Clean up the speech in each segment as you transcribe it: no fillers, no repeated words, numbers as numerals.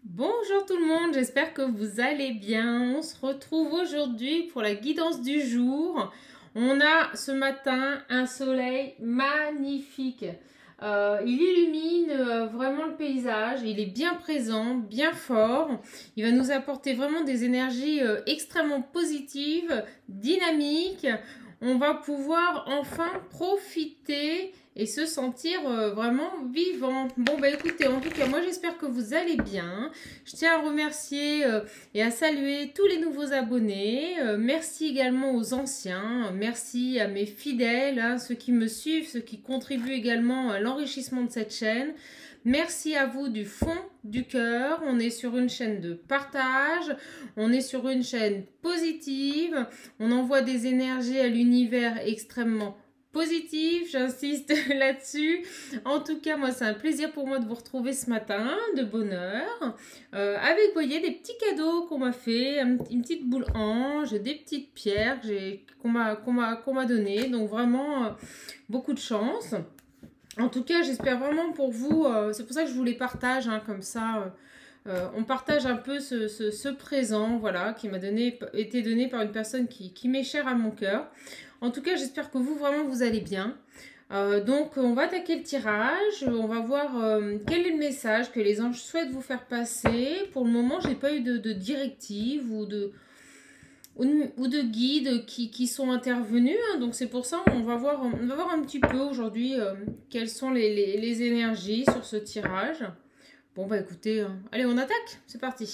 Bonjour tout le monde, j'espère que vous allez bien. On se retrouve aujourd'hui pour la guidance du jour. On a ce matin un soleil magnifique. Il illumine vraiment le paysage, il est bien présent, bien fort. Il va nous apporter vraiment des énergies extrêmement positives, dynamiques. On va pouvoir enfin profiter et se sentir vraiment vivant. Bon bah écoutez, en tout cas moi j'espère que vous allez bien. Je tiens à remercier et à saluer tous les nouveaux abonnés. Merci également aux anciens. Merci à mes fidèles, hein, ceux qui me suivent, ceux qui contribuent également à l'enrichissement de cette chaîne. Merci à vous du fond du cœur. On est sur une chaîne de partage. On est sur une chaîne positive. On envoie des énergies à l'univers extrêmement positif, j'insiste là-dessus. En tout cas, moi, c'est un plaisir pour moi de vous retrouver ce matin, de bonne heure, avec, vous voyez, des petits cadeaux qu'on m'a fait, une petite boule ange, des petites pierres qu'on m'a données. Donc, vraiment, beaucoup de chance. En tout cas, j'espère vraiment pour vous, c'est pour ça que je vous les partage, hein, comme ça... on partage un peu ce présent, voilà, qui m'a été donné par une personne qui m'est chère à mon cœur. En tout cas, j'espère que vous, vraiment, vous allez bien. Donc, on va attaquer le tirage. On va voir quel est le message que les anges souhaitent vous faire passer. Pour le moment, je n'ai pas eu de directive ou de guides qui sont intervenus. Hein. Donc, c'est pour ça on va voir un petit peu aujourd'hui quelles sont les énergies sur ce tirage. Bon, bah écoutez, allez, on attaque. C'est parti.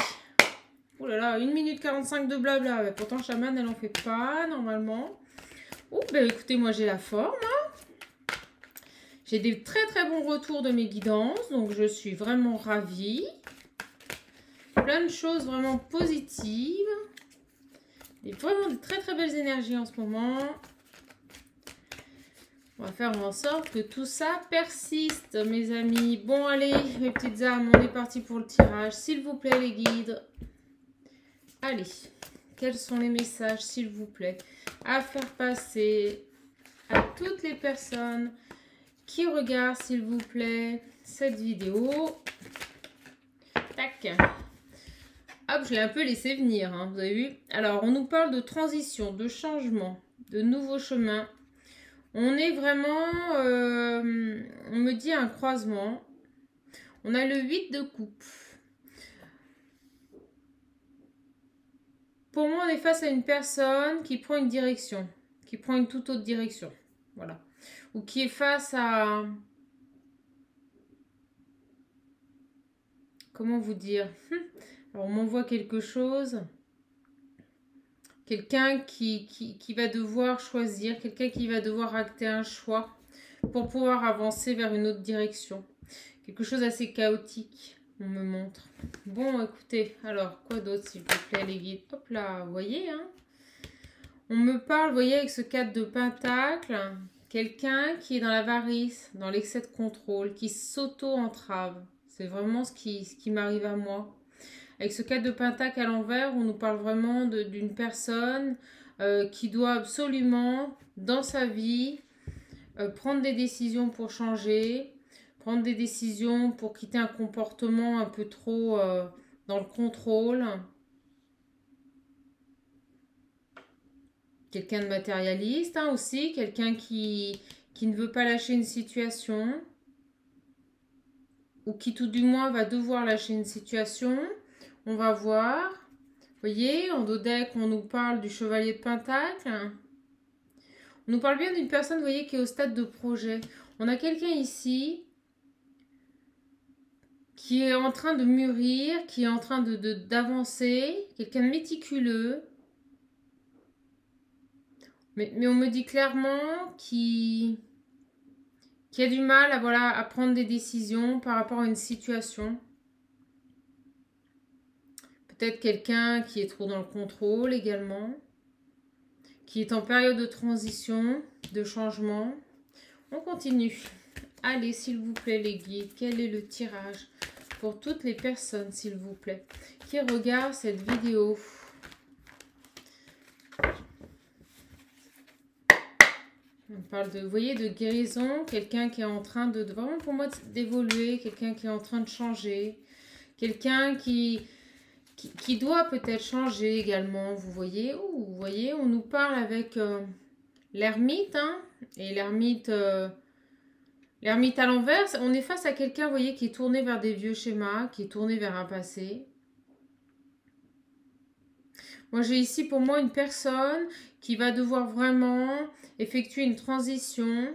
Oh là là, 1 minute 45 de blabla. Bah, pourtant, chamane, elle en fait pas normalement. Oh, bah écoutez, moi j'ai la forme. Hein. J'ai des très très bons retours de mes guidances, donc je suis vraiment ravie. Plein de choses vraiment positives. Et vraiment de très très belles énergies en ce moment. On va faire en sorte que tout ça persiste, mes amis. Bon, allez, mes petites âmes, on est parti pour le tirage. S'il vous plaît, les guides. Allez, quels sont les messages, s'il vous plaît, à faire passer à toutes les personnes qui regardent, s'il vous plaît, cette vidéo. Tac. Hop, je l'ai un peu laissé venir, hein, vous avez vu. Alors, on nous parle de transition, de changement, de nouveaux chemins. On est vraiment, on me dit un croisement. On a le 8 de coupe. Pour moi, on est face à une personne qui prend une direction, qui prend une toute autre direction. Voilà. Ou qui est face à... Comment vous dire? Alors, on m'envoie quelque chose. Quelqu'un qui va devoir choisir, quelqu'un qui va devoir acter un choix pour pouvoir avancer vers une autre direction. Quelque chose d'assez chaotique, on me montre. Bon, écoutez, alors, quoi d'autre, s'il vous plaît, les guides? Hop là, vous voyez, hein? On me parle, vous voyez, avec ce 4 de pentacle, quelqu'un qui est dans l'avarice, dans l'excès de contrôle, qui s'auto-entrave. C'est vraiment ce qui m'arrive à moi. Avec ce 4 de pentacle à l'envers, on nous parle vraiment d'une personne qui doit absolument, dans sa vie, prendre des décisions pour changer, prendre des décisions pour quitter un comportement un peu trop dans le contrôle. Quelqu'un de matérialiste, hein, aussi, quelqu'un qui ne veut pas lâcher une situation, ou qui tout du moins va devoir lâcher une situation. On va voir. Vous voyez, en dos deck, on nous parle du chevalier de pentacle. On nous parle bien d'une personne, vous voyez, qui est au stade de projet. On a quelqu'un ici qui est en train de mûrir, qui est en train d'avancer, quelqu'un de méticuleux. Mais on me dit clairement qui a du mal à, voilà, à prendre des décisions par rapport à une situation. Peut-être quelqu'un qui est trop dans le contrôle également, qui est en période de transition, de changement. On continue. Allez, s'il vous plaît, les guides, quel est le tirage pour toutes les personnes, s'il vous plaît, qui regardent cette vidéo? On parle de, vous voyez, de guérison, quelqu'un qui est en train vraiment pour moi d'évoluer, quelqu'un qui est en train de changer, Quelqu'un qui doit peut-être changer également, vous voyez. Vous voyez, on nous parle avec l'ermite, hein, et l'ermite à l'envers. On est face à quelqu'un, vous voyez, qui est tourné vers des vieux schémas, qui est tourné vers un passé. Moi, j'ai ici pour moi une personne qui va devoir vraiment effectuer une transition,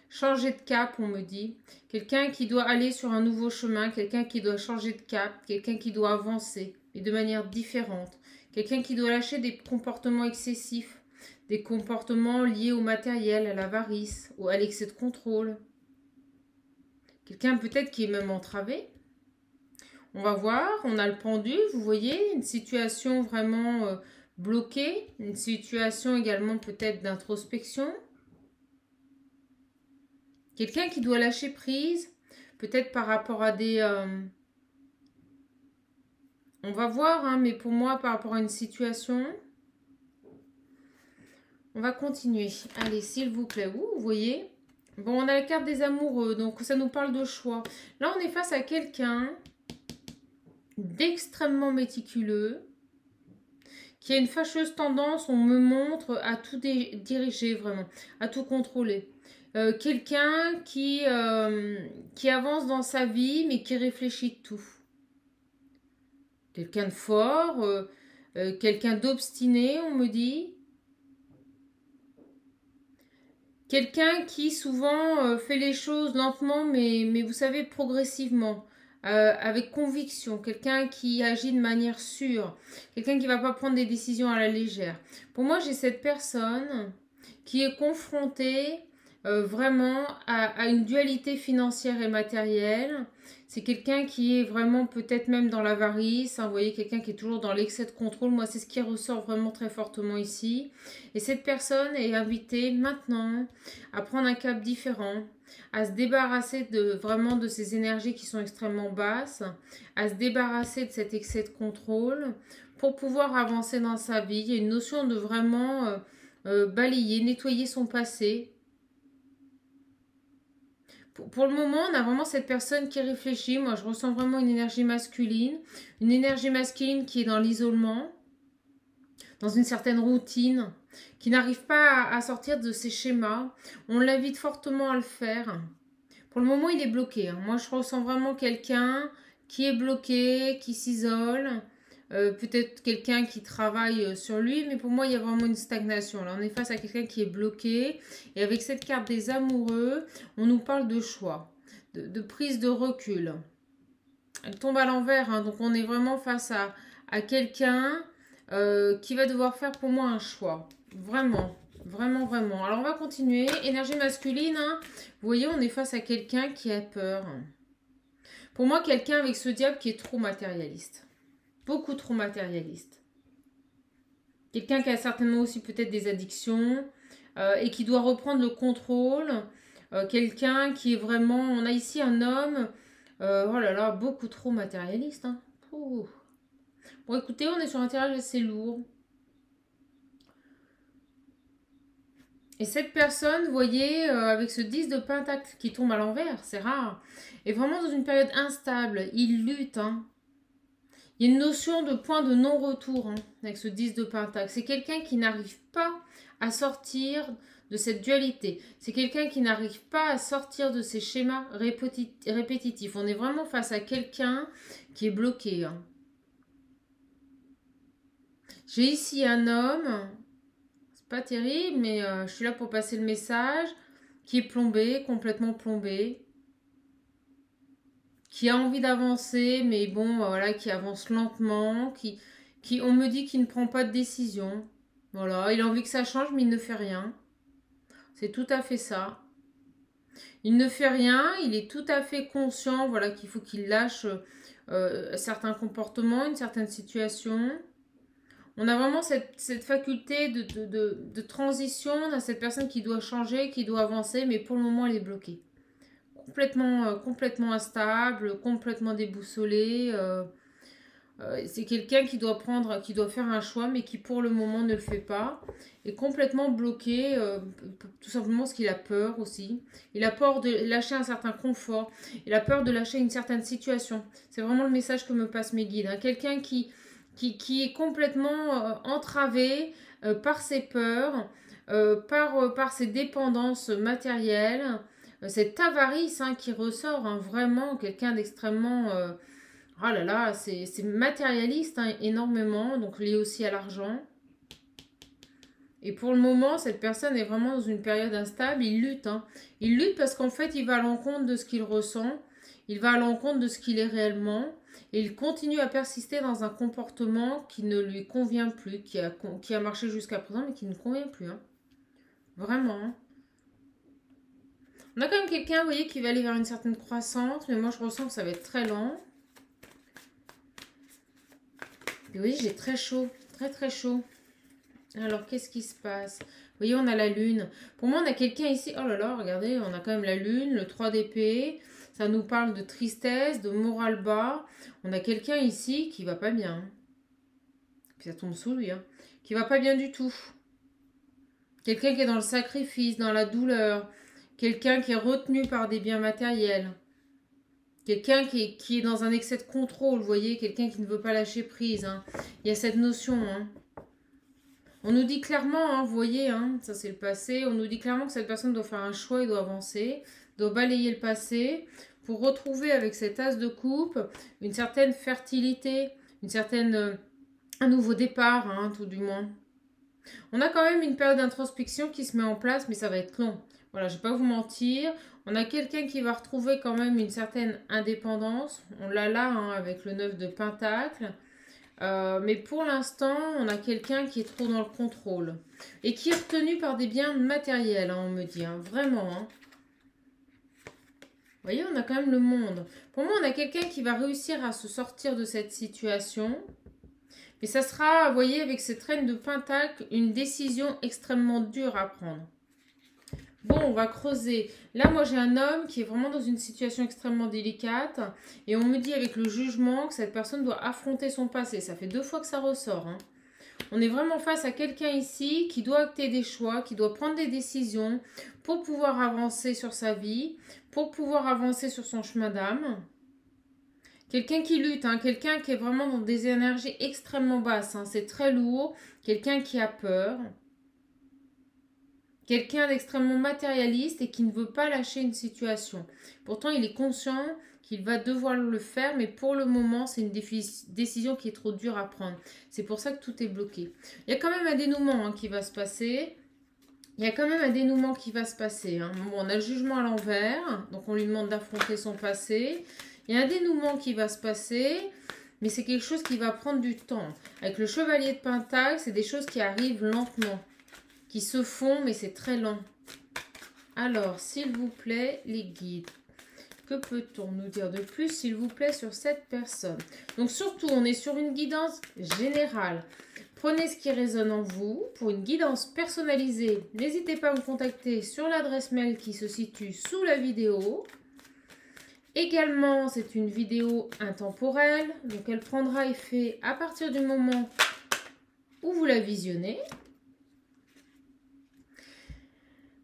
changer de cap, on me dit. Quelqu'un qui doit aller sur un nouveau chemin, quelqu'un qui doit changer de cap, quelqu'un qui doit avancer, et de manière différente. Quelqu'un qui doit lâcher des comportements excessifs, des comportements liés au matériel, à l'avarice, ou à l'excès de contrôle. Quelqu'un peut-être qui est même entravé. On va voir, on a le pendu, vous voyez, une situation vraiment bloquée, une situation également peut-être d'introspection. Quelqu'un qui doit lâcher prise, peut-être par rapport à des... on va voir, hein, mais pour moi, par rapport à une situation... On va continuer. Allez, s'il vous plaît, vous voyez. Bon, on a la carte des amoureux, donc ça nous parle de choix. Là, on est face à quelqu'un d'extrêmement méticuleux, qui a une fâcheuse tendance, on me montre, à tout diriger vraiment, à tout contrôler. Quelqu'un qui avance dans sa vie, mais qui réfléchit tout. Quelqu'un de fort, quelqu'un d'obstiné, on me dit. Quelqu'un qui souvent fait les choses lentement, mais vous savez, progressivement, avec conviction. Quelqu'un qui agit de manière sûre. Quelqu'un qui ne va pas prendre des décisions à la légère. Pour moi, j'ai cette personne qui est confrontée vraiment à une dualité financière et matérielle. C'est quelqu'un qui est vraiment peut-être même dans l'avarice, hein, vous voyez, quelqu'un qui est toujours dans l'excès de contrôle. Moi, c'est ce qui ressort vraiment très fortement ici. Et cette personne est invitée maintenant à prendre un cap différent, à se débarrasser vraiment de ces énergies qui sont extrêmement basses, à se débarrasser de cet excès de contrôle pour pouvoir avancer dans sa vie. Il y a une notion de vraiment balayer, nettoyer son passé. Pour le moment, on a vraiment cette personne qui réfléchit. Moi, je ressens vraiment une énergie masculine qui est dans l'isolement, dans une certaine routine, qui n'arrive pas à sortir de ses schémas. On l'invite fortement à le faire. Pour le moment, il est bloqué. Hein. Moi, je ressens vraiment quelqu'un qui est bloqué, qui s'isole. Peut-être quelqu'un qui travaille sur lui, mais pour moi, il y a vraiment une stagnation. Là, on est face à quelqu'un qui est bloqué. Et avec cette carte des amoureux, on nous parle de choix, de prise de recul. Elle tombe à l'envers, hein, donc on est vraiment face à quelqu'un qui va devoir faire pour moi un choix. Vraiment, vraiment, vraiment. Alors, on va continuer. Énergie masculine, hein. Vous voyez, on est face à quelqu'un qui a peur. Pour moi, quelqu'un avec ce diable qui est trop matérialiste. Beaucoup trop matérialiste. Quelqu'un qui a certainement aussi peut-être des addictions et qui doit reprendre le contrôle. Quelqu'un qui est vraiment... On a ici un homme, oh là là, beaucoup trop matérialiste. Hein. Bon, écoutez, on est sur un tirage assez lourd. Et cette personne, vous voyez, avec ce 10 de pentacle qui tombe à l'envers, c'est rare, est vraiment dans une période instable. Il lutte, hein. Il y a une notion de point de non-retour hein, avec ce 10 de pentacle. C'est quelqu'un qui n'arrive pas à sortir de cette dualité. C'est quelqu'un qui n'arrive pas à sortir de ces schémas répétitifs. On est vraiment face à quelqu'un qui est bloqué. Hein. J'ai ici un homme, c'est pas terrible, mais je suis là pour passer le message, qui est plombé, complètement plombé. Qui a envie d'avancer, mais bon, voilà, qui avance lentement, on me dit qu'il ne prend pas de décision. Voilà, il a envie que ça change, mais il ne fait rien. C'est tout à fait ça. Il ne fait rien, il est tout à fait conscient, voilà, qu'il faut qu'il lâche certains comportements, une certaine situation. On a vraiment cette faculté de transition dans cette personne qui doit changer, qui doit avancer, mais pour le moment, elle est bloquée. Complètement instable, complètement déboussolé. C'est quelqu'un qui doit faire un choix, mais qui pour le moment ne le fait pas. Est complètement bloqué, tout simplement parce qu'il a peur aussi. Il a peur de lâcher un certain confort. Il a peur de lâcher une certaine situation. C'est vraiment le message que me passent mes guides, hein. Quelqu'un qui est complètement entravé par ses peurs, par ses dépendances matérielles. Cette avarice, hein, qui ressort, hein, vraiment quelqu'un d'extrêmement... oh là là, c'est matérialiste, hein, énormément, donc lié aussi à l'argent. Et pour le moment, cette personne est vraiment dans une période instable. Il lutte, hein. Il lutte parce qu'en fait, il va à l'encontre de ce qu'il ressent. Il va à l'encontre de ce qu'il est réellement. Et il continue à persister dans un comportement qui ne lui convient plus, qui a marché jusqu'à présent, mais qui ne convient plus, hein. Vraiment, hein. On a quand même quelqu'un, vous voyez, qui va aller vers une certaine croissance, mais moi, je ressens que ça va être très lent. Et oui, j'ai très chaud, très très chaud. Alors, qu'est-ce qui se passe? Vous voyez, on a la lune. Pour moi, on a quelqu'un ici. Oh là là, regardez, on a quand même la lune, le 3 d'épée. Ça nous parle de tristesse, de morale bas. On a quelqu'un ici qui va pas bien. Puis ça tombe sous lui, hein. Qui va pas bien du tout. Quelqu'un qui est dans le sacrifice, dans la douleur. Quelqu'un qui est retenu par des biens matériels. Quelqu'un qui est dans un excès de contrôle, vous voyez. Quelqu'un qui ne veut pas lâcher prise, hein. Il y a cette notion, hein. On nous dit clairement, hein, vous voyez, hein, ça c'est le passé, on nous dit clairement que cette personne doit faire un choix et doit avancer, doit balayer le passé pour retrouver avec cet as de coupe une certaine fertilité, un nouveau départ, hein, tout du moins. On a quand même une période d'introspection qui se met en place, mais ça va être long. Voilà, je ne vais pas vous mentir. On a quelqu'un qui va retrouver quand même une certaine indépendance. On l'a là, hein, avec le 9 de Pentacle. Mais pour l'instant, on a quelqu'un qui est trop dans le contrôle. Et qui est retenu par des biens matériels, hein, on me dit. Hein, vraiment. Hein. Vous voyez, on a quand même le monde. Pour moi, on a quelqu'un qui va réussir à se sortir de cette situation. Mais ça sera, vous voyez, avec cette reine de Pentacle, une décision extrêmement dure à prendre. Bon, on va creuser. Là, moi, j'ai un homme qui est vraiment dans une situation extrêmement délicate. Et on me dit avec le jugement que cette personne doit affronter son passé. Ça fait 2 fois que ça ressort. Hein. On est vraiment face à quelqu'un ici qui doit acter des choix, qui doit prendre des décisions pour pouvoir avancer sur sa vie, pour pouvoir avancer sur son chemin d'âme. Quelqu'un qui lutte, hein, quelqu'un qui est vraiment dans des énergies extrêmement basses. Hein, c'est très lourd. Quelqu'un qui a peur. Quelqu'un d'extrêmement matérialiste et qui ne veut pas lâcher une situation. Pourtant, il est conscient qu'il va devoir le faire, mais pour le moment, c'est une décision qui est trop dure à prendre. C'est pour ça que tout est bloqué. Il y a quand même un dénouement, hein, qui va se passer. Il y a quand même un dénouement qui va se passer. Hein. Bon, on a le jugement à l'envers, donc on lui demande d'affronter son passé. Il y a un dénouement qui va se passer, mais c'est quelque chose qui va prendre du temps. Avec le chevalier de Pentacle, c'est des choses qui arrivent lentement. Qui se font, mais c'est très lent. Alors, s'il vous plaît, les guides, que peut-on nous dire de plus, s'il vous plaît, sur cette personne? Donc, surtout, on est sur une guidance générale. Prenez ce qui résonne en vous. Pour une guidance personnalisée, n'hésitez pas à me contacter sur l'adresse mail qui se situe sous la vidéo. Également, c'est une vidéo intemporelle, donc elle prendra effet à partir du moment où vous la visionnez.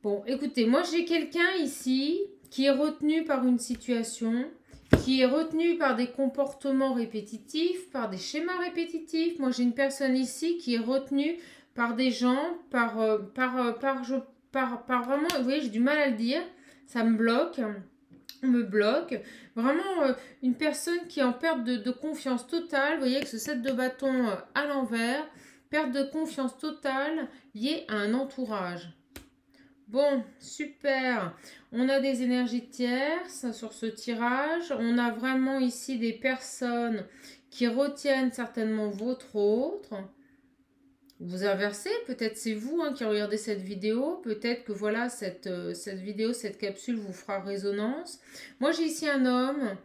Bon, écoutez, moi j'ai quelqu'un ici qui est retenu par une situation, qui est retenu par des comportements répétitifs, par des schémas répétitifs. Moi j'ai une personne ici qui est retenue par des gens, par vraiment, vous voyez, j'ai du mal à le dire, ça me bloque, on me bloque. Vraiment une personne qui est en perte de confiance totale, vous voyez, avec ce 7 de bâton à l'envers, perte de confiance totale liée à un entourage. Bon, super. On a des énergies tierces sur ce tirage. On a vraiment ici des personnes qui retiennent certainement votre autre. Vous inversez, peut-être c'est vous, hein, qui regardez cette vidéo. Peut-être que voilà, cette vidéo, cette capsule vous fera résonance. Moi, j'ai ici un homme.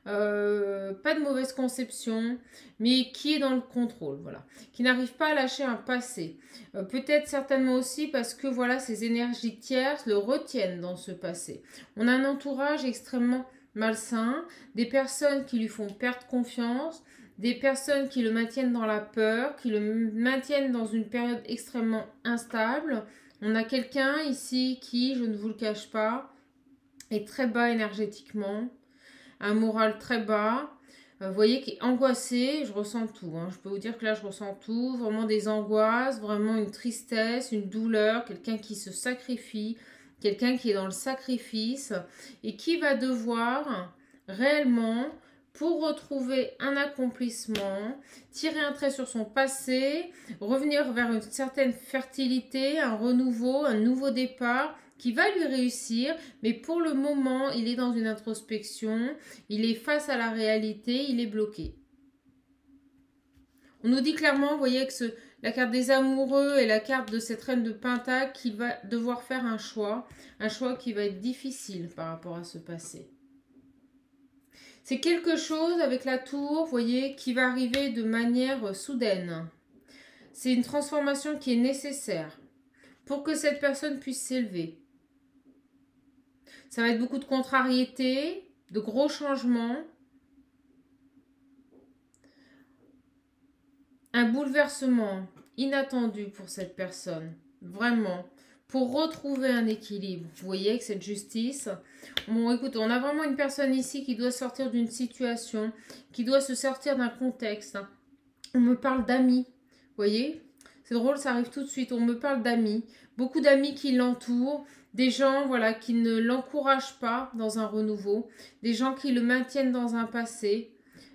Pas de mauvaise conception, mais qui est dans le contrôle, voilà, qui n'arrive pas à lâcher un passé. Peut-être certainement aussi parce que voilà, ces énergies tierces le retiennent dans ce passé. On a un entourage extrêmement malsain, des personnes qui lui font perdre confiance, des personnes qui le maintiennent dans la peur, qui le maintiennent dans une période extrêmement instable. On a quelqu'un ici qui, je ne vous le cache pas, est très bas énergétiquement, un moral très bas. Vous voyez qu'il est angoissé, je ressens tout. Hein. Je peux vous dire que là, je ressens tout. Vraiment des angoisses, vraiment une tristesse, une douleur, quelqu'un qui se sacrifie, quelqu'un qui est dans le sacrifice et qui va devoir réellement, pour retrouver un accomplissement, tirer un trait sur son passé, revenir vers une certaine fertilité, un renouveau, un nouveau départ, qui va lui réussir, mais pour le moment, il est dans une introspection, il est face à la réalité, il est bloqué. On nous dit clairement, vous voyez, que la carte des amoureux et la carte de cette reine de Pentacle, qu'il va devoir faire un choix qui va être difficile par rapport à ce passé. C'est quelque chose avec la tour, vous voyez, qui va arriver de manière soudaine. C'est une transformation qui est nécessaire pour que cette personne puisse s'élever. Ça va être beaucoup de contrariétés, de gros changements, un bouleversement inattendu pour cette personne, vraiment, pour retrouver un équilibre. Vous voyez, avec cette justice. Bon, écoutez, on a vraiment une personne ici qui doit sortir d'une situation, qui doit se sortir d'un contexte. On me parle d'amis, vous voyez? C'est drôle, ça arrive tout de suite. On me parle d'amis, beaucoup d'amis qui l'entourent, des gens, voilà, qui ne l'encouragent pas dans un renouveau, des gens qui le maintiennent dans un passé,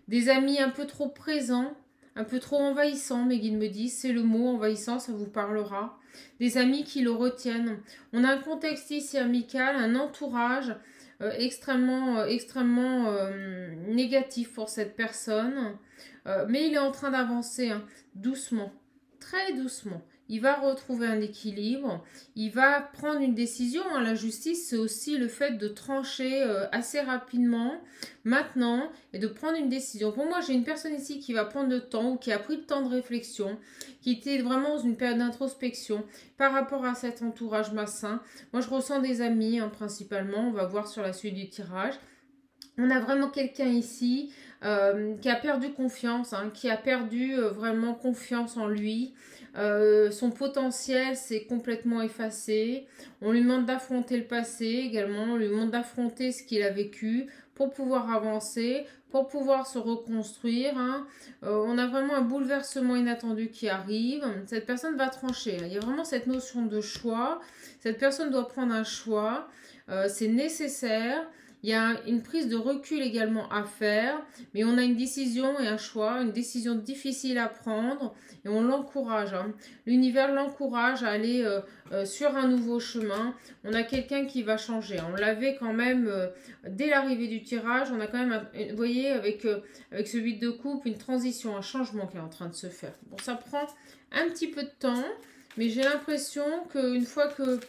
des amis un peu trop présents, un peu trop envahissants, mes guides me disent, c'est le mot envahissant, ça vous parlera. Des amis qui le retiennent. On a un contexte ici amical, un entourage extrêmement négatif pour cette personne. Mais il est en train d'avancer, hein, doucement, très doucement. Il va retrouver un équilibre, il va prendre une décision. Hein. La justice, c'est aussi le fait de trancher assez rapidement, maintenant, et de prendre une décision. Pour moi, j'ai une personne ici qui va prendre le temps, ou qui a pris le temps de réflexion, qui était vraiment dans une période d'introspection par rapport à cet entourage massin. Moi, je ressens des amis, hein, principalement. On va voir sur la suite du tirage. On a vraiment quelqu'un ici qui a perdu confiance, hein, qui a perdu vraiment confiance en lui. Son potentiel s'est complètement effacé. On lui demande d'affronter le passé également. On lui demande d'affronter ce qu'il a vécu pour pouvoir avancer, pour pouvoir se reconstruire. Hein. On a vraiment un bouleversement inattendu qui arrive. Cette personne va trancher. Hein. Il y a vraiment cette notion de choix. Cette personne doit prendre un choix. C'est nécessaire. Il y a une prise de recul également à faire, mais on a une décision et un choix, une décision difficile à prendre et on l'encourage. Hein. L'univers l'encourage à aller sur un nouveau chemin. On a quelqu'un qui va changer. On l'avait quand même dès l'arrivée du tirage. On a quand même, vous voyez, avec ce 8 de coupe, une transition, un changement qui est en train de se faire. Bon, ça prend un petit peu de temps, mais j'ai l'impression qu'une fois que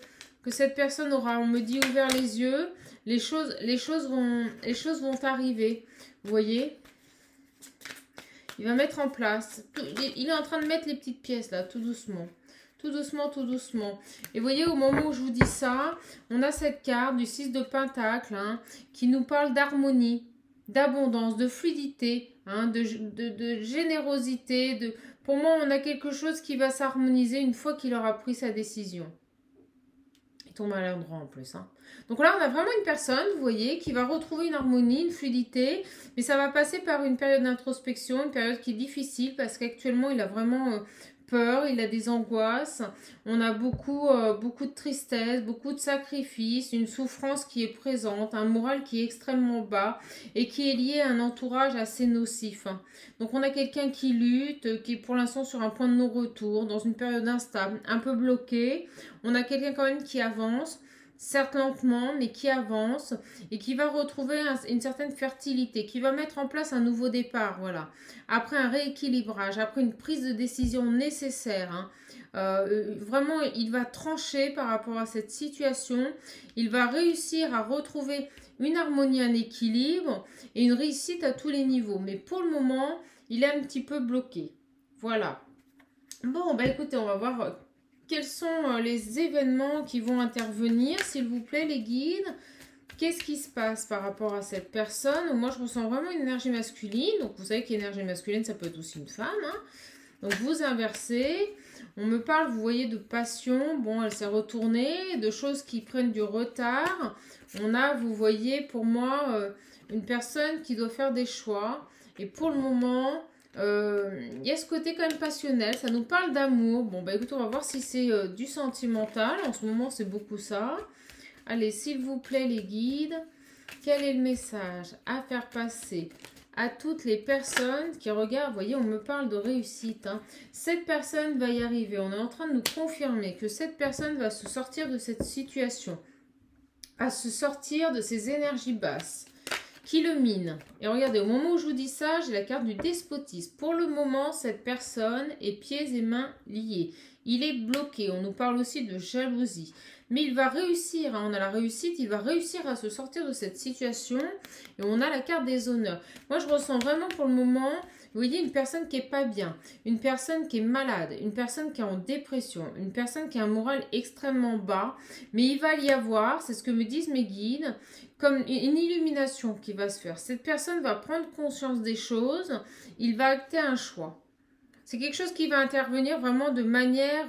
cette personne aura, on me dit, ouvert les yeux, les choses vont arriver. Vous voyez? Il va mettre en place. Il est en train de mettre les petites pièces là, tout doucement. Tout doucement, tout doucement. Et vous voyez, au moment où je vous dis ça, on a cette carte du 6 de Pentacle, hein, qui nous parle d'harmonie, d'abondance, de fluidité, hein, de générosité. Pour moi, on a quelque chose qui va s'harmoniser une fois qu'il aura pris sa décision. Il tombe à l'endroit en plus. Hein. Donc là, on a vraiment une personne, vous voyez, qui va retrouver une harmonie, une fluidité. Mais ça va passer par une période d'introspection, une période qui est difficile parce qu'actuellement, il a vraiment peur, il a des angoisses. On a beaucoup de tristesse, beaucoup de sacrifices, une souffrance qui est présente, un moral qui est extrêmement bas et qui est lié à un entourage assez nocif. Donc on a quelqu'un qui lutte, qui est pour l'instant sur un point de non-retour, dans une période instable, un peu bloqué. On a quelqu'un quand même qui avance, certes lentement, mais qui avance et qui va retrouver une certaine fertilité, qui va mettre en place un nouveau départ, voilà. Après un rééquilibrage, après une prise de décision nécessaire, hein. Vraiment, il va trancher par rapport à cette situation. Il va réussir à retrouver une harmonie, un équilibre et une réussite à tous les niveaux. Mais pour le moment, il est un petit peu bloqué. Voilà. Bon, bah écoutez, on va voir quels sont les événements qui vont intervenir, s'il vous plaît, les guides. Qu'est-ce qui se passe par rapport à cette personne? Moi, je ressens vraiment une énergie masculine. Donc, vous savez qu'énergie masculine, ça peut être aussi une femme. Hein. Donc, vous inversez. On me parle, vous voyez, de passion. Bon, elle s'est retournée. De choses qui prennent du retard. On a, vous voyez, pour moi, une personne qui doit faire des choix. Et pour le moment... il y a ce côté quand même passionnel, ça nous parle d'amour. Bon, bah écoutez, on va voir si c'est du sentimental. En ce moment, c'est beaucoup ça. Allez, s'il vous plaît, les guides, quel est le message à faire passer à toutes les personnes qui regardent? Vous voyez, on me parle de réussite. Hein. Cette personne va y arriver. On est en train de nous confirmer que cette personne va se sortir de cette situation, à se sortir de ses énergies basses qui le mine. Et regardez, au moment où je vous dis ça, j'ai la carte du despotisme. Pour le moment, cette personne est pieds et mains liés. Il est bloqué. On nous parle aussi de jalousie. Mais il va réussir, hein, on a la réussite, il va réussir à se sortir de cette situation. Et on a la carte des honneurs. Moi, je ressens vraiment pour le moment, vous voyez, une personne qui n'est pas bien, une personne qui est malade, une personne qui est en dépression, une personne qui a un moral extrêmement bas. Mais il va y avoir, c'est ce que me disent mes guides, comme une illumination qui va se faire. Cette personne va prendre conscience des choses, il va acter un choix. C'est quelque chose qui va intervenir vraiment de manière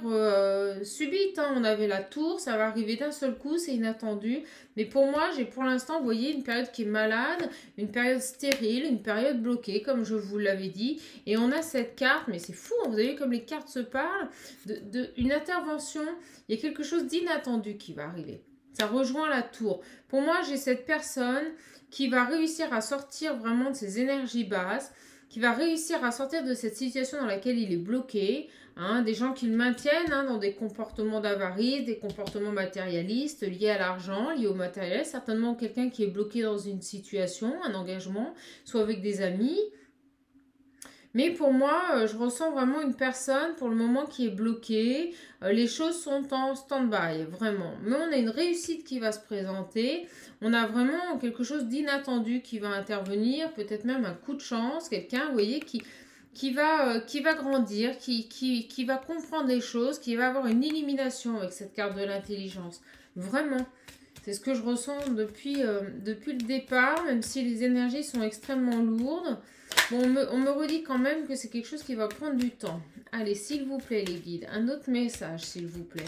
subite. Hein. On avait la tour, ça va arriver d'un seul coup, c'est inattendu. Mais pour moi, j'ai pour l'instant, vous voyez, une période qui est malade, une période stérile, une période bloquée, comme je vous l'avais dit. Et on a cette carte, mais c'est fou, hein, vous avez vu comme les cartes se parlent, une intervention, il y a quelque chose d'inattendu qui va arriver. Ça rejoint la tour. Pour moi, j'ai cette personne qui va réussir à sortir vraiment de ses énergies basses, qui va réussir à sortir de cette situation dans laquelle il est bloqué, hein, des gens qui le maintiennent hein, dans des comportements d'avarice, des comportements matérialistes liés à l'argent, liés au matériel, certainement quelqu'un qui est bloqué dans une situation, un engagement, soit avec des amis. Mais pour moi, je ressens vraiment une personne pour le moment qui est bloquée. Les choses sont en stand-by, vraiment. Mais on a une réussite qui va se présenter. On a vraiment quelque chose d'inattendu qui va intervenir. Peut-être même un coup de chance. Quelqu'un, vous voyez, qui va grandir, qui va comprendre les choses, qui va avoir une illumination avec cette carte de l'intelligence. Vraiment. C'est ce que je ressens depuis le départ, même si les énergies sont extrêmement lourdes. Bon, on me redit quand même que c'est quelque chose qui va prendre du temps. Allez, s'il vous plaît, les guides, un autre message, s'il vous plaît.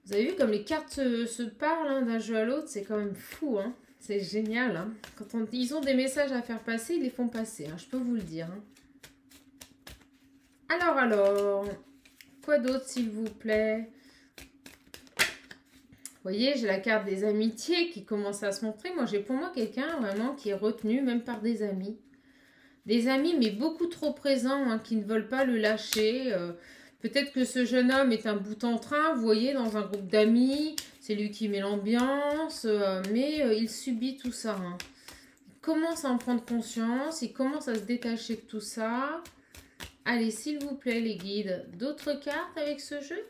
Vous avez vu comme les cartes se parlent hein, d'un jeu à l'autre, c'est quand même fou. Hein. C'est génial. Hein. Quand ils ont des messages à faire passer, ils les font passer, hein, je peux vous le dire. Hein. Alors, quoi d'autre, s'il vous plaît? Vous voyez, j'ai la carte des amitiés qui commence à se montrer. Moi, j'ai pour moi quelqu'un vraiment qui est retenu, même par des amis. Des amis, mais beaucoup trop présents, hein, qui ne veulent pas le lâcher. Peut-être que ce jeune homme est un bout en train, vous voyez, dans un groupe d'amis. C'est lui qui met l'ambiance, mais il subit tout ça. Hein. Il commence à en prendre conscience, il commence à se détacher de tout ça. Allez, s'il vous plaît, les guides, d'autres cartes avec ce jeu?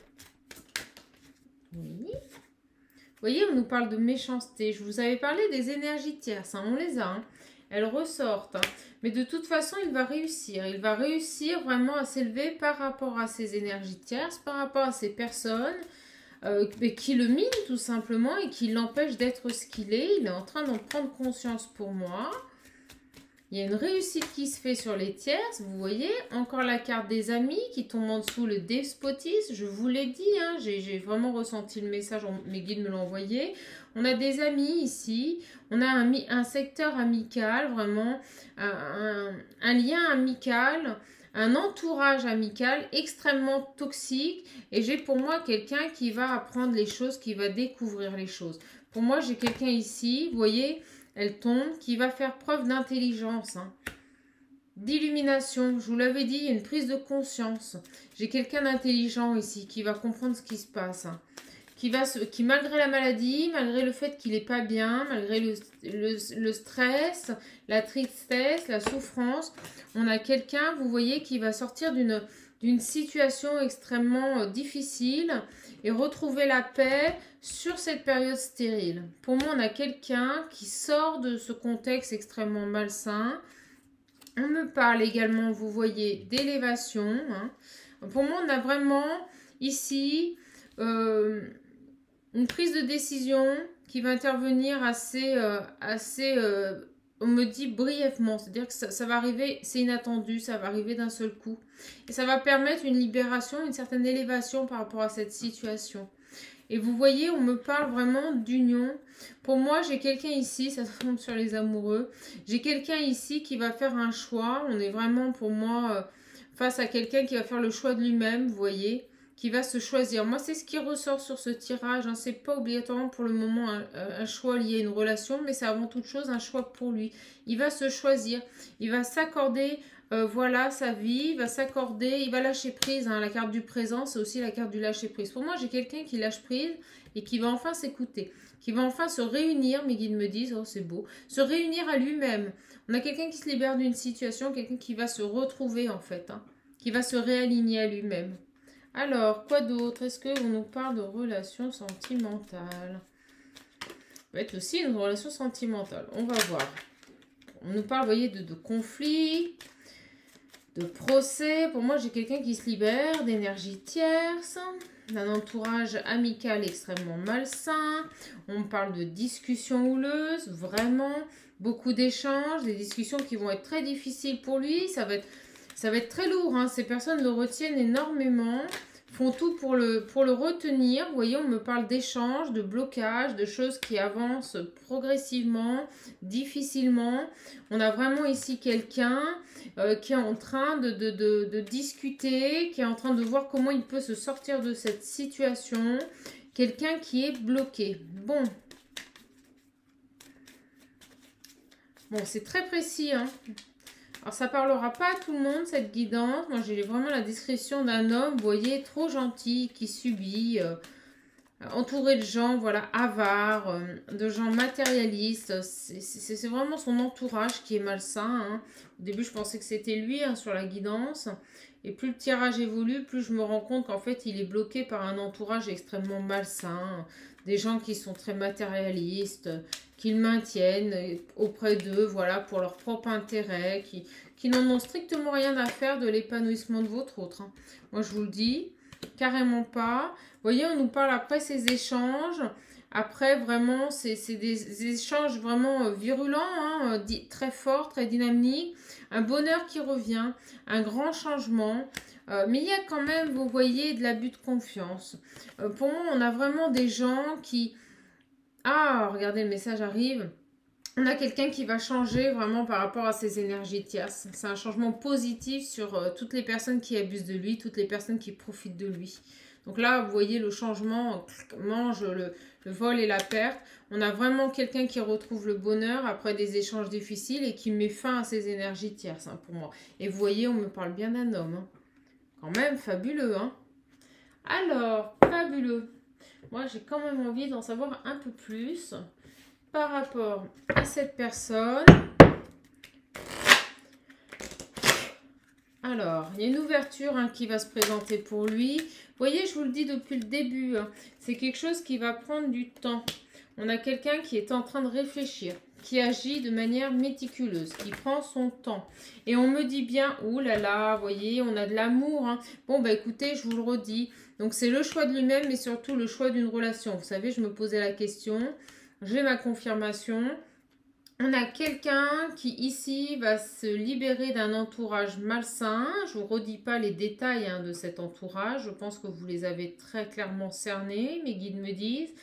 Oui. Vous voyez, on nous parle de méchanceté. Je vous avais parlé des énergies tierces, hein, on les a. Hein. Elles ressortent. Hein. Mais de toute façon, il va réussir. Il va réussir vraiment à s'élever par rapport à ces énergies tierces, par rapport à ces personnes qui le minent tout simplement et qui l'empêchent d'être ce qu'il est. Il est en train d'en prendre conscience pour moi. Il y a une réussite qui se fait sur les tierces, vous voyez. Encore la carte des amis qui tombe en dessous, le despotisme. Je vous l'ai dit, hein, j'ai vraiment ressenti le message, mes guides me l'ont envoyé. On a des amis ici, on a un secteur amical, vraiment, un lien amical, un entourage amical extrêmement toxique. Et j'ai pour moi quelqu'un qui va apprendre les choses, qui va découvrir les choses. Pour moi, j'ai quelqu'un ici, vous voyez, elle tombe, qui va faire preuve d'intelligence, hein, d'illumination. Je vous l'avais dit, il y a une prise de conscience. J'ai quelqu'un d'intelligent ici qui va comprendre ce qui se passe. Hein, qui malgré la maladie, malgré le fait qu'il n'est pas bien, malgré le stress, la tristesse, la souffrance, on a quelqu'un, vous voyez, qui va sortir d'une situation extrêmement difficile et retrouver la paix sur cette période stérile. Pour moi, on a quelqu'un qui sort de ce contexte extrêmement malsain. On me parle également, vous voyez, d'élévation. Hein. Pour moi, on a vraiment ici une prise de décision qui va intervenir on me dit brièvement, c'est-à-dire que ça va arriver, c'est inattendu, ça va arriver d'un seul coup. Et ça va permettre une libération, une certaine élévation par rapport à cette situation. Et vous voyez, on me parle vraiment d'union. Pour moi, j'ai quelqu'un ici, ça tombe sur les amoureux. J'ai quelqu'un ici qui va faire un choix. On est vraiment, pour moi, face à quelqu'un qui va faire le choix de lui-même, vous voyez, qui va se choisir. Moi, c'est ce qui ressort sur ce tirage. Hein. C'est pas obligatoirement pour le moment un choix lié à une relation, mais c'est avant toute chose un choix pour lui. Il va se choisir. Il va s'accorder... voilà sa vie, il va s'accorder, il va lâcher prise. Hein. La carte du présent, c'est aussi la carte du lâcher prise. Pour moi, j'ai quelqu'un qui lâche prise et qui va enfin s'écouter, qui va enfin se réunir, mes guides me disent, oh c'est beau, se réunir à lui-même. On a quelqu'un qui se libère d'une situation, quelqu'un qui va se retrouver en fait, hein, qui va se réaligner à lui-même. Alors, quoi d'autre? Est-ce qu'on nous parle de relations sentimentales? Ça va être aussi une relation sentimentale, on va voir. On nous parle, vous voyez, de conflits, de procès. Pour moi, j'ai quelqu'un qui se libère d'énergie tierce, d'un entourage amical extrêmement malsain. On me parle de discussions houleuses, vraiment. Beaucoup d'échanges, des discussions qui vont être très difficiles pour lui. Ça va être très lourd. Hein. Ces personnes le retiennent énormément, font tout pour le retenir. Vous voyez, on me parle d'échanges, de blocages, de choses qui avancent progressivement, difficilement. On a vraiment ici quelqu'un qui est en train de discuter, qui est en train de voir comment il peut se sortir de cette situation. Quelqu'un qui est bloqué. Bon, c'est très précis, hein. Alors, ça parlera pas à tout le monde, cette guidance. Moi, j'ai vraiment la description d'un homme, vous voyez, trop gentil, qui subit, entouré de gens, voilà, avares, de gens matérialistes. C'est vraiment son entourage qui est malsain. Hein. Au début, je pensais que c'était lui, hein, sur la guidance. Et plus le tirage évolue, plus je me rends compte qu'en fait, il est bloqué par un entourage extrêmement malsain. Des gens qui sont très matérialistes, qui le maintiennent auprès d'eux, voilà, pour leur propre intérêt, qui n'en ont strictement rien à faire de l'épanouissement de votre autre. Hein. Moi, je vous le dis, carrément pas. Vous voyez, on nous parle après ces échanges. Après, vraiment, c'est des échanges vraiment virulents, hein, très forts, très dynamiques. Un bonheur qui revient, un grand changement. Mais il y a quand même, vous voyez, de l'abus de confiance. Pour moi, on a vraiment des gens qui... Ah, regardez, le message arrive. On a quelqu'un qui va changer vraiment par rapport à ses énergies tierces. C'est un changement positif sur toutes les personnes qui abusent de lui, toutes les personnes qui profitent de lui. Donc là, vous voyez, le changement mange le vol et la perte. On a vraiment quelqu'un qui retrouve le bonheur après des échanges difficiles et qui met fin à ses énergies tierces, hein, pour moi. Et vous voyez, on me parle bien d'un homme. Hein. Quand même, fabuleux. Hein. Alors, fabuleux. Moi, j'ai quand même envie d'en savoir un peu plus par rapport à cette personne. Alors, il y a une ouverture, hein, qui va se présenter pour lui. Vous voyez, je vous le dis depuis le début, hein, c'est quelque chose qui va prendre du temps. On a quelqu'un qui est en train de réfléchir, qui agit de manière méticuleuse, qui prend son temps. Et on me dit bien, ouh là là, vous voyez, on a de l'amour. Hein. Bon, bah écoutez, je vous le redis. Donc, c'est le choix de lui-même, mais surtout le choix d'une relation. Vous savez, je me posais la question. J'ai ma confirmation. On a quelqu'un qui, ici, va se libérer d'un entourage malsain. Je ne vous redis pas les détails, hein, de cet entourage. Je pense que vous les avez très clairement cernés, mes guides me disent.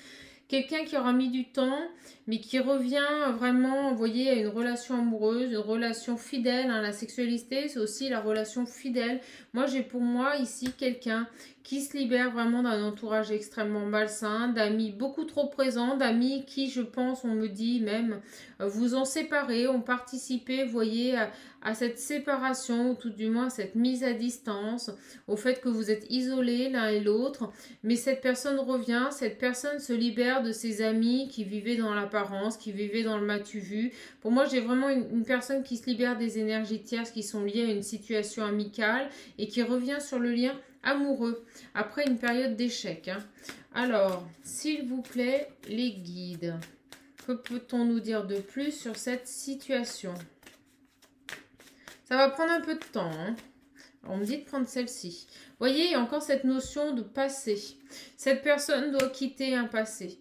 Quelqu'un qui aura mis du temps, mais qui revient vraiment, vous voyez, à une relation amoureuse, une relation fidèle. Hein. La sexualité, c'est aussi la relation fidèle. Moi, j'ai pour moi ici quelqu'un qui se libère vraiment d'un entourage extrêmement malsain, d'amis beaucoup trop présents, d'amis qui, je pense, on me dit même, vous ont séparé, ont participé, vous voyez, à cette séparation, ou tout du moins cette mise à distance, au fait que vous êtes isolés l'un et l'autre. Mais cette personne revient, cette personne se libère de ses amis qui vivaient dans l'apparence, qui vivaient dans le m'as-tu vu. Pour moi, j'ai vraiment une personne qui se libère des énergies tierces qui sont liées à une situation amicale et qui revient sur le lien amoureux après une période d'échec. Hein. Alors, s'il vous plaît, les guides, que peut-on nous dire de plus sur cette situation? Ça va prendre un peu de temps. Hein. On me dit de prendre celle-ci. Vous voyez, il y a encore cette notion de passé. Cette personne doit quitter un passé.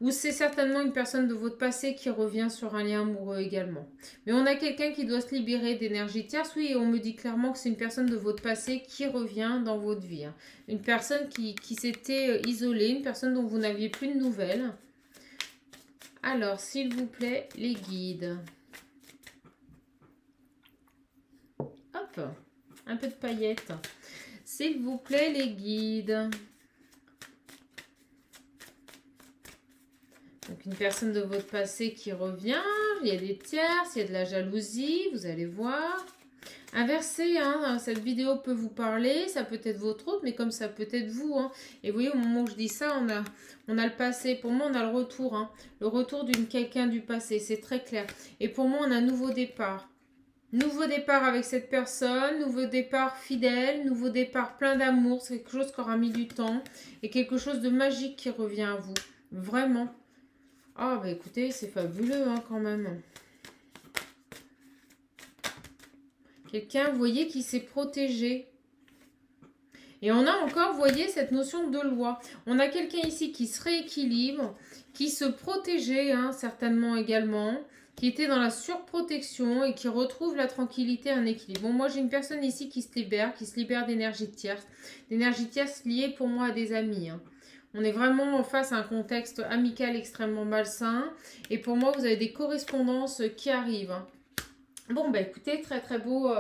Ou c'est certainement une personne de votre passé qui revient sur un lien amoureux également. Mais on a quelqu'un qui doit se libérer d'énergie tierce. Oui, et on me dit clairement que c'est une personne de votre passé qui revient dans votre vie. Hein. Une personne qui s'était isolée, une personne dont vous n'aviez plus de nouvelles. Alors, s'il vous plaît, les guides. Hop, un peu de paillettes. S'il vous plaît, les guides. Donc, une personne de votre passé qui revient. Il y a des tierces, il y a de la jalousie, vous allez voir. Inversé, hein, cette vidéo peut vous parler, ça peut être votre autre, mais comme ça peut être vous. Hein. Et vous voyez, au moment où je dis ça, on a le passé. Pour moi, on a le retour. Hein. Le retour d'une quelqu'un du passé, c'est très clair. Et pour moi, on a un nouveau départ. Nouveau départ avec cette personne, nouveau départ fidèle, nouveau départ plein d'amour. C'est quelque chose qui aura mis du temps et quelque chose de magique qui revient à vous. Vraiment. Ah, bah écoutez, c'est fabuleux hein, quand même. Quelqu'un, vous voyez, qui s'est protégé. Et on a encore, vous voyez, cette notion de loi. On a quelqu'un ici qui se rééquilibre, qui se protégeait hein, certainement également, qui était dans la surprotection et qui retrouve la tranquillité, un équilibre. Bon, moi, j'ai une personne ici qui se libère d'énergie tierce. D'énergie tierce liée pour moi à des amis. Hein. On est vraiment face à un contexte amical extrêmement malsain. Et pour moi, vous avez des correspondances qui arrivent. Hein. Bon, bah écoutez, très beau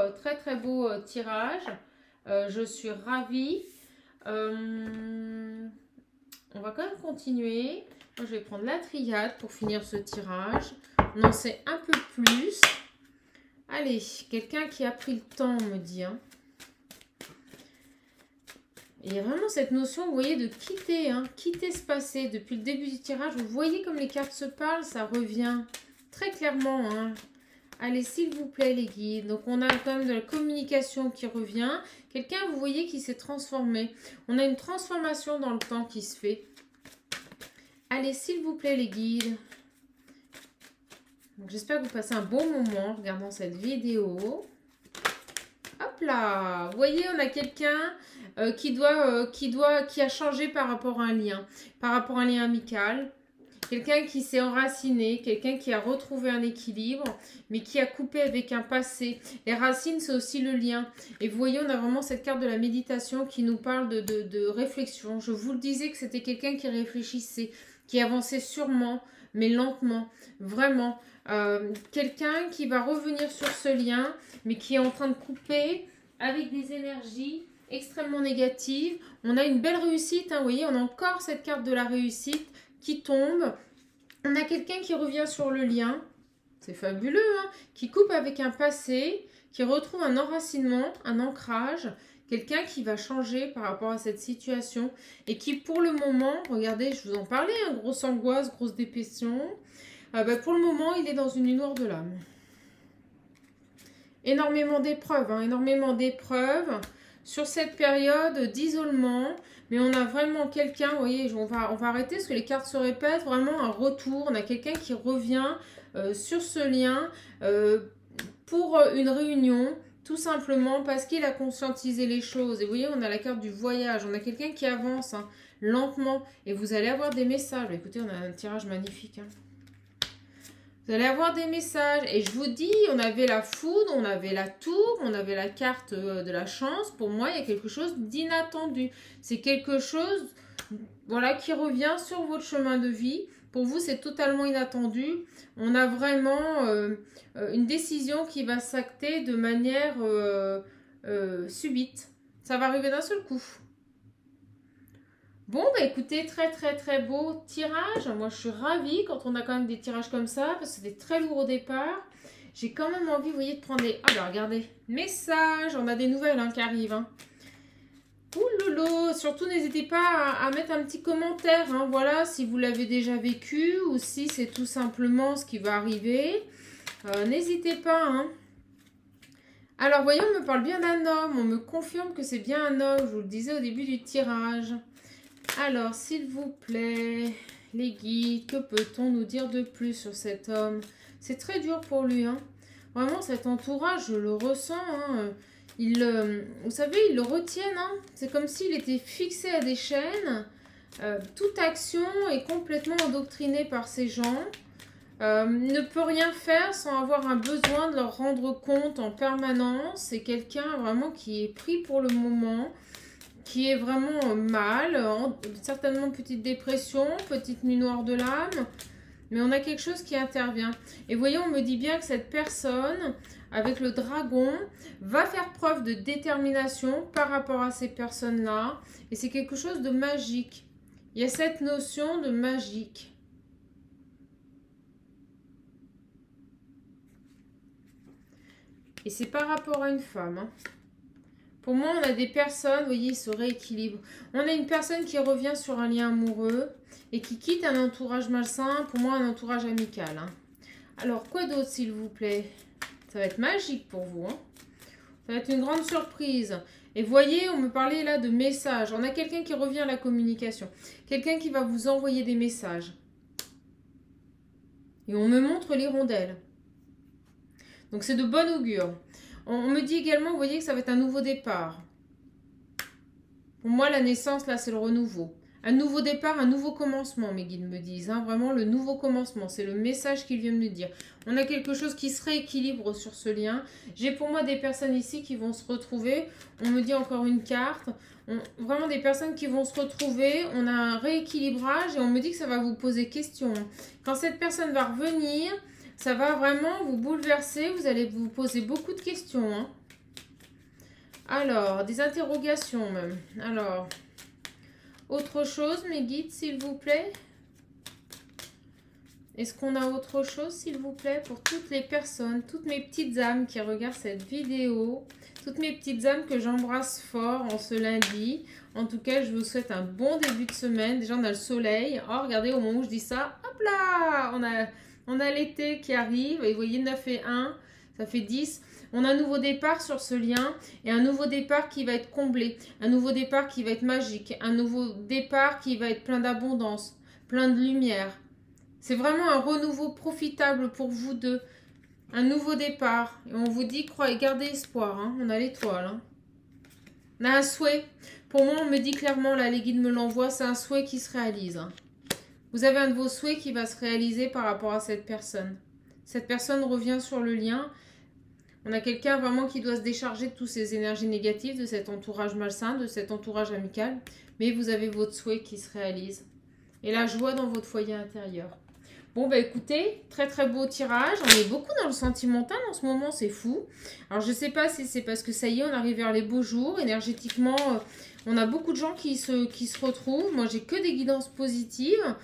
tirage. Je suis ravie. On va quand même continuer. Moi, je vais prendre la triade pour finir ce tirage. On en sait un peu plus. Allez, quelqu'un qui a pris le temps, on me dit. Hein. Et il y a vraiment cette notion, vous voyez, de quitter, hein, quitter ce passé. Depuis le début du tirage, vous voyez comme les cartes se parlent, ça revient très clairement. Hein. Allez, s'il vous plaît, les guides. Donc, on a quand même de la communication qui revient. Quelqu'un, vous voyez, qui s'est transformé. On a une transformation dans le temps qui se fait. Allez, s'il vous plaît, les guides. J'espère que vous passez un bon moment en regardant cette vidéo. Hop là! Vous voyez, on a quelqu'un qui a changé par rapport à un lien. Par rapport à un lien amical. Quelqu'un qui s'est enraciné, quelqu'un qui a retrouvé un équilibre, mais qui a coupé avec un passé. Les racines, c'est aussi le lien. Et vous voyez, on a vraiment cette carte de la méditation qui nous parle de réflexion. Je vous le disais que c'était quelqu'un qui réfléchissait, qui avançait sûrement, mais lentement. Vraiment. Quelqu'un qui va revenir sur ce lien, mais qui est en train de couper avec des énergies extrêmement négatives. On a une belle réussite, hein, vous voyez, on a encore cette carte de la réussite qui tombe. On a quelqu'un qui revient sur le lien. C'est fabuleux, hein, qui coupe avec un passé, qui retrouve un enracinement, un ancrage. Quelqu'un qui va changer par rapport à cette situation et qui, pour le moment, regardez, je vous en parlais, hein, grosse angoisse, grosse dépression. Pour le moment, il est dans une noire de l'âme. Énormément d'épreuves, hein, énormément d'épreuves sur cette période d'isolement. Mais on a vraiment quelqu'un, vous voyez, on va arrêter parce que les cartes se répètent, vraiment un retour. On a quelqu'un qui revient sur ce lien pour une réunion, tout simplement parce qu'il a conscientisé les choses. Et vous voyez, on a la carte du voyage, on a quelqu'un qui avance hein, lentement et vous allez avoir des messages. Écoutez, on a un tirage magnifique. Hein. Vous allez avoir des messages. Et je vous dis, on avait la foudre, on avait la tour, on avait la carte de la chance. Pour moi, il y a quelque chose d'inattendu. C'est quelque chose voilà, qui revient sur votre chemin de vie. Pour vous, c'est totalement inattendu. On a vraiment une décision qui va s'acter de manière subite. Ça va arriver d'un seul coup. Bon, bah écoutez, très beau tirage. Moi, je suis ravie quand on a quand même des tirages comme ça, parce que c'était très lourd au départ. J'ai quand même envie, vous voyez, de prendre des... Ah, bah regardez, messages, on a des nouvelles hein, qui arrivent. Hein. Ouloulou, surtout n'hésitez pas à mettre un petit commentaire, hein, voilà, si vous l'avez déjà vécu ou si c'est tout simplement ce qui va arriver. N'hésitez pas, hein. Alors, voyons, on me parle bien d'un homme, on me confirme que c'est bien un homme, je vous le disais au début du tirage. Alors, s'il vous plaît, les guides, que peut-on nous dire de plus sur cet homme? C'est très dur pour lui, hein. Vraiment, cet entourage, je le ressens, hein. Vous savez, ils le retiennent, hein. C'est comme s'il était fixé à des chaînes. Toute action est complètement endoctrinée par ces gens. Ne peut rien faire sans avoir un besoin de leur rendre compte en permanence. C'est quelqu'un vraiment qui est pris pour le moment, qui est vraiment mal, certainement petite dépression, petite nuit noire de l'âme, mais on a quelque chose qui intervient. Et voyez, on me dit bien que cette personne, avec le dragon, va faire preuve de détermination par rapport à ces personnes-là, et c'est quelque chose de magique. Il y a cette notion de magique. Et c'est par rapport à une femme. Hein. Pour moi, on a des personnes, vous voyez, ils se rééquilibrent. On a une personne qui revient sur un lien amoureux et qui quitte un entourage malsain, pour moi, un entourage amical. Hein. Alors, quoi d'autre, s'il vous plaît? Ça va être magique pour vous. Hein. Ça va être une grande surprise. Et voyez, on me parlait là de messages. On a quelqu'un qui revient à la communication. Quelqu'un qui va vous envoyer des messages. Et on me montre l'hirondelle. Donc c'est de bon augure. On me dit également, vous voyez que ça va être un nouveau départ. Pour moi, la naissance, là, c'est le renouveau. Un nouveau départ, un nouveau commencement, mes guides me disent. Hein, vraiment, le nouveau commencement, c'est le message qu'ils viennent me dire. On a quelque chose qui se rééquilibre sur ce lien. J'ai pour moi des personnes ici qui vont se retrouver. On me dit encore une carte. Vraiment des personnes qui vont se retrouver. On a un rééquilibrage et on me dit que ça va vous poser question. Quand cette personne va revenir... Ça va vraiment vous bouleverser, vous allez vous poser beaucoup de questions. Hein. Alors, des interrogations même. Alors, autre chose, mes guides, s'il vous plaît? Est-ce qu'on a autre chose, s'il vous plaît, pour toutes les personnes, toutes mes petites âmes qui regardent cette vidéo, toutes mes petites âmes que j'embrasse fort en ce lundi. En tout cas, je vous souhaite un bon début de semaine. Déjà, on a le soleil. Oh, regardez, au moment où je dis ça, hop là, on a l'été qui arrive, et vous voyez 9 et 1, ça fait 10. On a un nouveau départ sur ce lien, et un nouveau départ qui va être comblé, un nouveau départ qui va être magique, un nouveau départ qui va être plein d'abondance, plein de lumière. C'est vraiment un renouveau profitable pour vous deux, un nouveau départ. Et on vous dit, croyez, gardez espoir, hein. On a l'étoile. Hein. On a un souhait. Pour moi, on me dit clairement, là, les guides me l'envoient, c'est un souhait qui se réalise. Hein. Vous avez un de vos souhaits qui va se réaliser par rapport à cette personne. Cette personne revient sur le lien. On a quelqu'un vraiment qui doit se décharger de toutes ces énergies négatives, de cet entourage malsain, de cet entourage amical. Mais vous avez votre souhait qui se réalise. Et la joie dans votre foyer intérieur. Bon, bah écoutez, très très beau tirage. On est beaucoup dans le sentimental en ce moment, c'est fou. Alors, je ne sais pas si c'est parce que ça y est, on arrive vers les beaux jours. Énergétiquement, on a beaucoup de gens qui se retrouvent. Moi, j'ai que des guidances positives.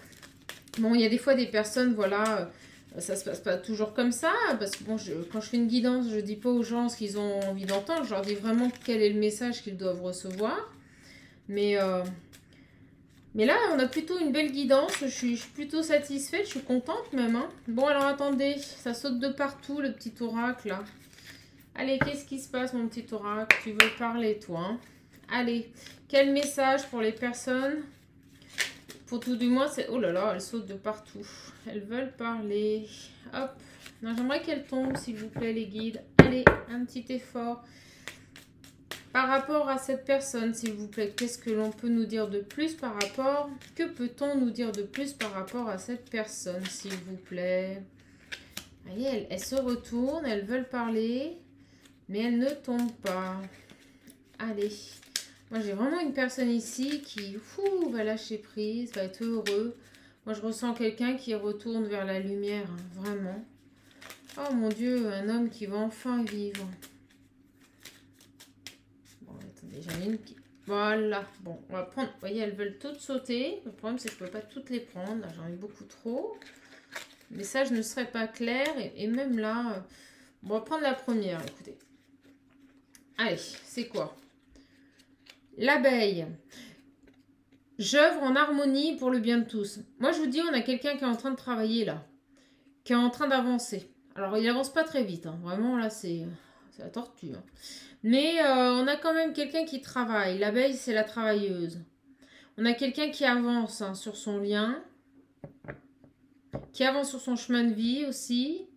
Bon, il y a des fois des personnes, voilà, ça se passe pas toujours comme ça, parce que bon, quand je fais une guidance, je dis pas aux gens ce qu'ils ont envie d'entendre, je leur dis vraiment quel est le message qu'ils doivent recevoir. Mais là, on a plutôt une belle guidance, je suis plutôt satisfaite, je suis contente même. Hein. Bon, alors attendez, ça saute de partout le petit oracle là. Allez, qu'est-ce qui se passe mon petit oracle? Tu veux parler toi hein. Allez, quel message pour les personnes? Pour tout du moins, c'est... Oh là là, elles sautent de partout. Elles veulent parler. Hop. J'aimerais qu'elles tombent, s'il vous plaît, les guides. Allez, un petit effort. Par rapport à cette personne, s'il vous plaît, qu'est-ce que l'on peut nous dire de plus par rapport... Que peut-on nous dire de plus par rapport à cette personne, s'il vous plaît? Voyez, elles se retournent, elles veulent parler, mais elles ne tombent pas. Allez. Moi, j'ai vraiment une personne ici qui va lâcher prise, va être heureux. Moi, je ressens quelqu'un qui retourne vers la lumière, hein, vraiment. Oh mon Dieu, un homme qui va enfin vivre. Bon, attendez, j'en ai une qui... Voilà, bon, on va prendre... Vous voyez, elles veulent toutes sauter. Le problème, c'est que je ne peux pas toutes les prendre. J'en ai beaucoup trop. Le message ne serait pas clair. Et même là... Bon, on va prendre la première, écoutez. Allez, c'est quoi ? L'abeille. J'œuvre en harmonie pour le bien de tous. Moi, je vous dis, on a quelqu'un qui est en train de travailler là. Qui est en train d'avancer. Alors, il avance pas très vite. Hein. Vraiment, là, c'est la tortue. Hein. Mais on a quand même quelqu'un qui travaille. L'abeille, c'est la travailleuse. On a quelqu'un qui avance hein, sur son lien. Qui avance sur son chemin de vie aussi.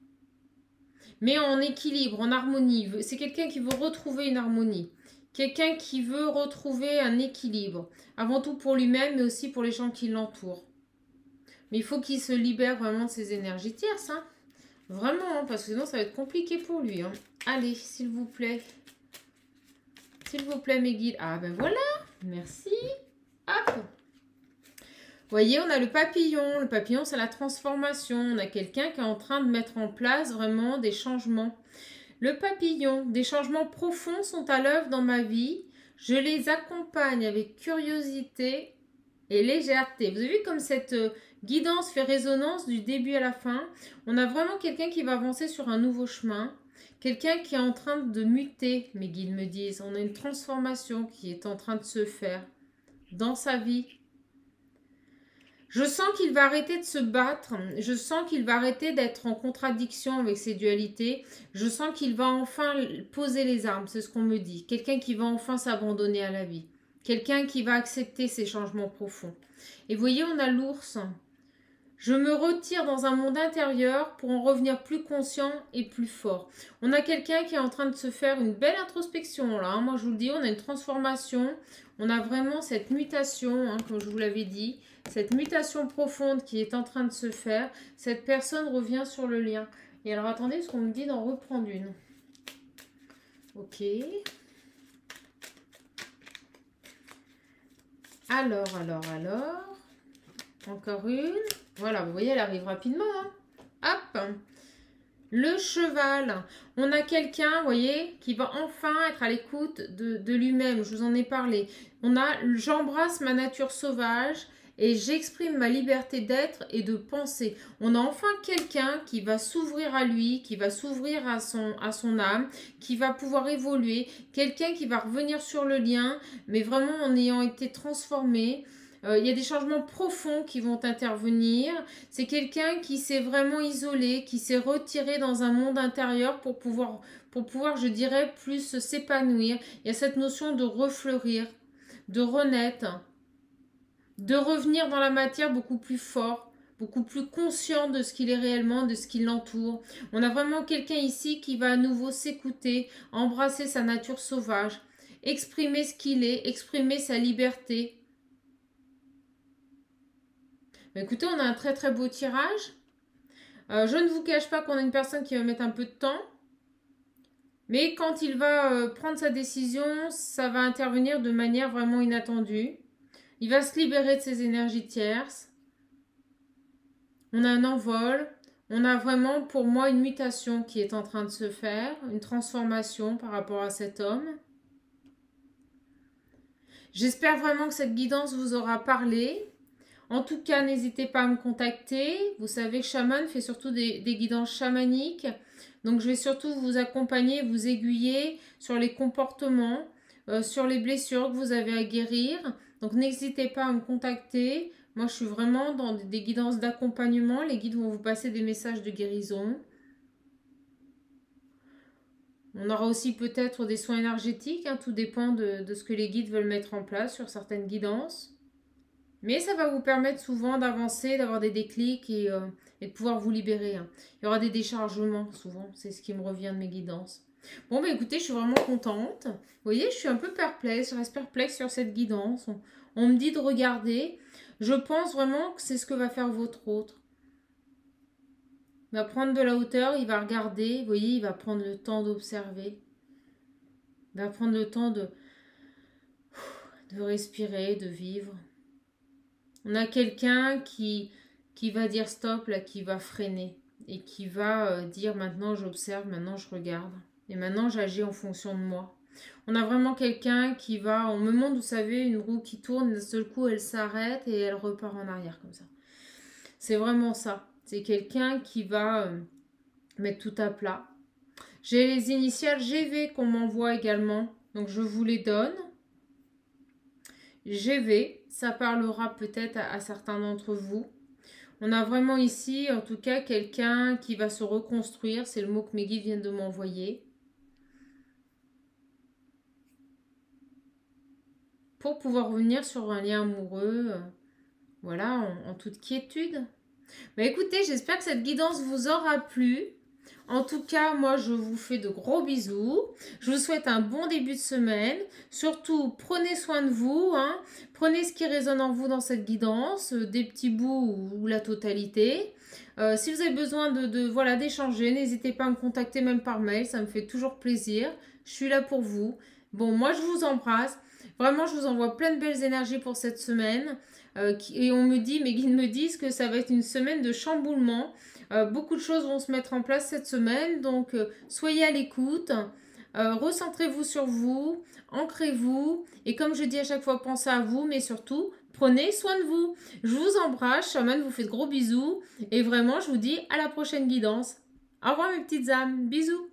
Mais en équilibre, en harmonie. C'est quelqu'un qui veut retrouver une harmonie. Quelqu'un qui veut retrouver un équilibre. Avant tout pour lui-même, mais aussi pour les gens qui l'entourent. Mais il faut qu'il se libère vraiment de ses énergies tierces. Hein. Vraiment, hein, parce que sinon ça va être compliqué pour lui. Hein. Allez, s'il vous plaît. S'il vous plaît, mes guides. Ah ben voilà, merci. Hop. Vous voyez, on a le papillon. Le papillon, c'est la transformation. On a quelqu'un qui est en train de mettre en place vraiment des changements. Le papillon, des changements profonds sont à l'œuvre dans ma vie. Je les accompagne avec curiosité et légèreté. Vous avez vu comme cette guidance fait résonance du début à la fin. On a vraiment quelqu'un qui va avancer sur un nouveau chemin. Quelqu'un qui est en train de muter, mes guides me disent. On a une transformation qui est en train de se faire dans sa vie. Je sens qu'il va arrêter de se battre. Je sens qu'il va arrêter d'être en contradiction avec ses dualités. Je sens qu'il va enfin poser les armes. C'est ce qu'on me dit. Quelqu'un qui va enfin s'abandonner à la vie. Quelqu'un qui va accepter ces changements profonds. Et vous voyez, on a l'ours. Je me retire dans un monde intérieur pour en revenir plus conscient et plus fort. On a quelqu'un qui est en train de se faire une belle introspection là. Moi, je vous le dis, on a une transformation. On a vraiment cette mutation, hein, comme je vous l'avais dit. Cette mutation profonde qui est en train de se faire. Cette personne revient sur le lien. Et alors, attendez, ce qu'on me dit d'en reprendre une. Ok. Alors. Encore une. Voilà, vous voyez, elle arrive rapidement. Hein. Hop. Le cheval. On a quelqu'un, vous voyez, qui va enfin être à l'écoute de lui-même. Je vous en ai parlé. On a « J'embrasse ma nature sauvage et j'exprime ma liberté d'être et de penser ». On a enfin quelqu'un qui va s'ouvrir à lui, qui va s'ouvrir à son âme, qui va pouvoir évoluer. Quelqu'un qui va revenir sur le lien, mais vraiment en ayant été transformé. Il y a des changements profonds qui vont intervenir. C'est quelqu'un qui s'est vraiment isolé, qui s'est retiré dans un monde intérieur pour pouvoir, je dirais, plus s'épanouir. Il y a cette notion de refleurir, de renaître, de revenir dans la matière beaucoup plus fort, beaucoup plus conscient de ce qu'il est réellement, de ce qui l'entoure. On a vraiment quelqu'un ici qui va à nouveau s'écouter, embrasser sa nature sauvage, exprimer ce qu'il est, exprimer sa liberté. Mais écoutez, on a un très très beau tirage. Je ne vous cache pas qu'on a une personne qui va mettre un peu de temps. Mais quand il va prendre sa décision, ça va intervenir de manière vraiment inattendue. Il va se libérer de ses énergies tierces. On a un envol. On a vraiment pour moi une mutation qui est en train de se faire. Une transformation par rapport à cet homme. J'espère vraiment que cette guidance vous aura parlé. En tout cas, n'hésitez pas à me contacter. Vous savez que Chaman fait surtout des guidances chamaniques. Donc, je vais surtout vous accompagner, vous aiguiller sur les comportements, sur les blessures que vous avez à guérir. Donc, n'hésitez pas à me contacter. Moi, je suis vraiment dans des guidances d'accompagnement. Les guides vont vous passer des messages de guérison. On aura aussi peut-être des soins énergétiques. Hein, tout dépend de ce que les guides veulent mettre en place sur certaines guidances. Mais ça va vous permettre souvent d'avancer, d'avoir des déclics et de pouvoir vous libérer. Hein. Il y aura des déchargements souvent, c'est ce qui me revient de mes guidances. Bon, bah écoutez, je suis vraiment contente. Vous voyez, je suis un peu perplexe, je reste perplexe sur cette guidance. On me dit de regarder. Je pense vraiment que c'est ce que va faire votre autre. Il va prendre de la hauteur, il va regarder. Vous voyez, il va prendre le temps d'observer. Il va prendre le temps de respirer, de vivre. On a quelqu'un qui va dire stop, là, qui va freiner et qui va dire maintenant j'observe, maintenant je regarde et maintenant j'agis en fonction de moi. On a vraiment quelqu'un qui va, on me montre, vous savez, une roue qui tourne, d'un seul coup elle s'arrête et elle repart en arrière comme ça. C'est vraiment ça. C'est quelqu'un qui va mettre tout à plat. J'ai les initiales GV qu'on m'envoie également, donc je vous les donne. GV, ça parlera peut-être à certains d'entre vous. On a vraiment ici, en tout cas, quelqu'un qui va se reconstruire. C'est le mot que mes guides viennent de m'envoyer. Pour pouvoir revenir sur un lien amoureux, voilà, en toute quiétude. Bah écoutez, j'espère que cette guidance vous aura plu. En tout cas, moi, je vous fais de gros bisous. Je vous souhaite un bon début de semaine. Surtout, prenez soin de vous. Hein. Prenez ce qui résonne en vous dans cette guidance, des petits bouts ou la totalité. Si vous avez besoin voilà, d'échanger, n'hésitez pas à me contacter même par mail. Ça me fait toujours plaisir. Je suis là pour vous. Bon, moi, je vous embrasse. Vraiment, je vous envoie plein de belles énergies pour cette semaine. Et on me dit, mes guides me disent que ça va être une semaine de chamboulement. Beaucoup de choses vont se mettre en place cette semaine, donc soyez à l'écoute, recentrez-vous sur vous, ancrez-vous, et comme je dis à chaque fois, pensez à vous, mais surtout, prenez soin de vous. Je vous embrasse, Chamane vous fait de gros bisous, et vraiment, je vous dis à la prochaine guidance. Au revoir mes petites âmes, bisous.